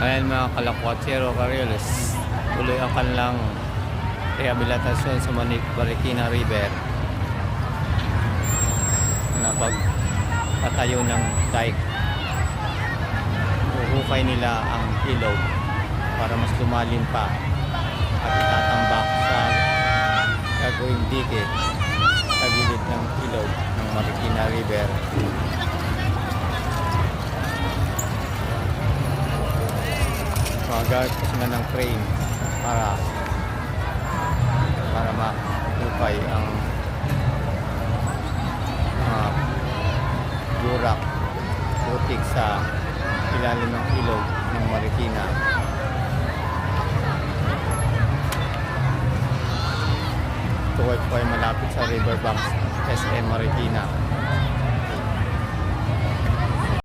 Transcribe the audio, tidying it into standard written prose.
Ayan mga kalakwatsero Karioles, tuloy ang kanilang rehabilitasyon sa Marikina River na pagpatayo ng dike. Uhukay nila ang ilog para mas lumalim pa at itatambak sa gagawing dike sa gilid ng ilog ng Marikina River. Magamit po sila ng crane para mahukay ang burak putik sa ilalim ng ilog ng Marikina. Ito po ay malapit sa riverbanks SM Marikina.